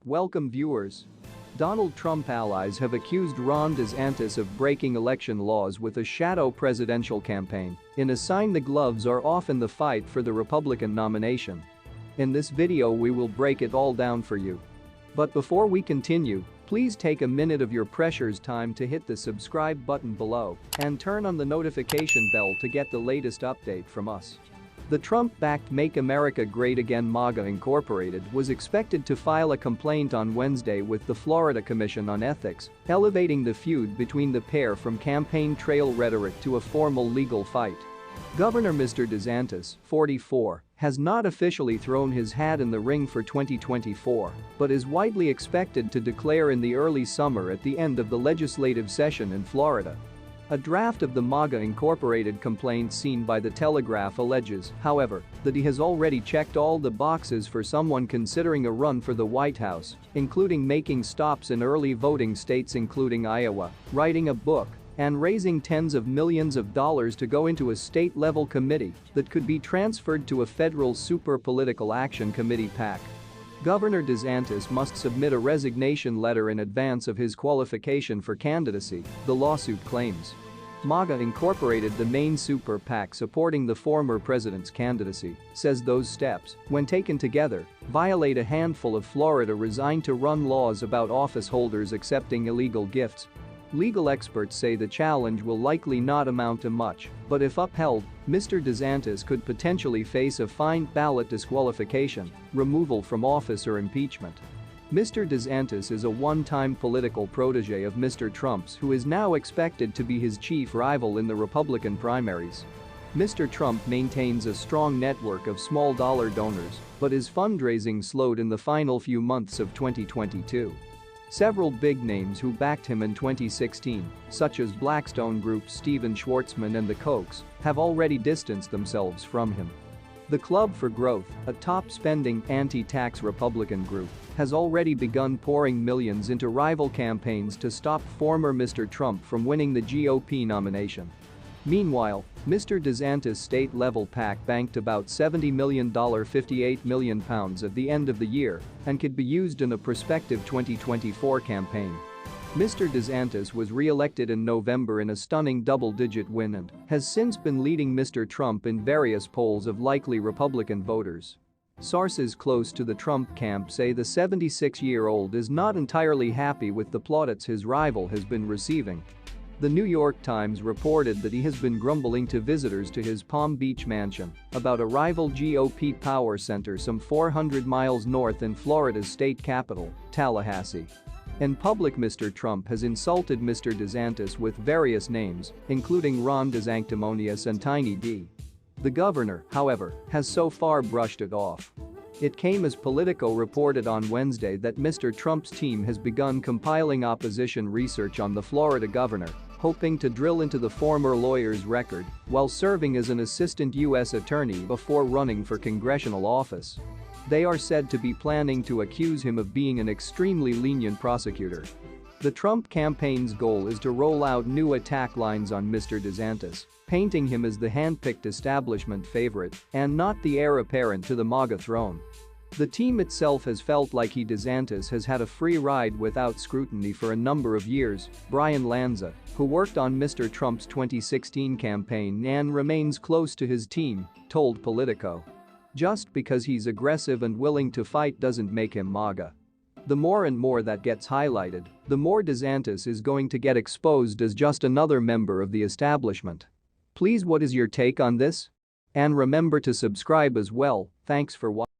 Welcome viewers. Donald Trump allies have accused Ron DeSantis of breaking election laws with a shadow presidential campaign in a sign the gloves are off in the fight for the Republican nomination. In this video we will break it all down for you. But before we continue, please take a minute of your precious time to hit the subscribe button below and turn on the notification bell to get the latest update from us. The Trump-backed Make America Great Again MAGA Incorporated was expected to file a complaint on Wednesday with the Florida Commission on Ethics, elevating the feud between the pair from campaign trail rhetoric to a formal legal fight. Governor Mr. DeSantis, 44, has not officially thrown his hat in the ring for 2024, but is widely expected to declare in the early summer at the end of the legislative session in Florida. A draft of the MAGA Incorporated complaint seen by The Telegraph alleges, however, that he has already checked all the boxes for someone considering a run for the White House, including making stops in early voting states including Iowa, writing a book, and raising tens of millions of dollars to go into a state-level committee that could be transferred to a federal super political action committee PAC. Governor DeSantis must submit a resignation letter in advance of his qualification for candidacy, the lawsuit claims. MAGA Incorporated, the main super PAC supporting the former president's candidacy, says those steps, when taken together, violate a handful of Florida resigned-to-run laws about office holders accepting illegal gifts. Legal experts say the challenge will likely not amount to much, but if upheld, Mr. DeSantis could potentially face a fine, ballot disqualification, removal from office or impeachment. Mr. DeSantis is a one-time political protege of Mr. Trump's who is now expected to be his chief rival in the Republican primaries. Mr. Trump maintains a strong network of small-dollar donors, but his fundraising slowed in the final few months of 2022. Several big names who backed him in 2016, such as Blackstone Group's Stephen Schwarzman and the Kochs, have already distanced themselves from him. The Club for Growth, a top-spending, anti-tax Republican group, has already begun pouring millions into rival campaigns to stop former Mr. Trump from winning the GOP nomination. Meanwhile, Mr. DeSantis' state-level PAC banked about $70 million, £58 million at the end of the year, and could be used in a prospective 2024 campaign. Mr. DeSantis was re-elected in November in a stunning double-digit win and has since been leading Mr. Trump in various polls of likely Republican voters. Sources close to the Trump camp say the 76-year-old is not entirely happy with the plaudits his rival has been receiving. The New York Times reported that he has been grumbling to visitors to his Palm Beach mansion about a rival GOP power center some 400 miles north in Florida's state capital, Tallahassee. In public, Mr. Trump has insulted Mr. DeSantis with various names, including Ron DeSanctimonious and Tiny D. The governor, however, has so far brushed it off. It came as Politico reported on Wednesday that Mr. Trump's team has begun compiling opposition research on the Florida governor, hoping to drill into the former lawyer's record while serving as an assistant U.S. attorney before running for congressional office. They are said to be planning to accuse him of being an extremely lenient prosecutor. The Trump campaign's goal is to roll out new attack lines on Mr. DeSantis, painting him as the hand-picked establishment favorite and not the heir apparent to the MAGA throne. The team itself has felt like DeSantis has had a free ride without scrutiny for a number of years. Brian Lanza, who worked on Mr. Trump's 2016 campaign and remains close to his team, told Politico. Just because he's aggressive and willing to fight doesn't make him MAGA. The more and more that gets highlighted, the more DeSantis is going to get exposed as just another member of the establishment. Please, what is your take on this? And remember to subscribe as well. Thanks for watching.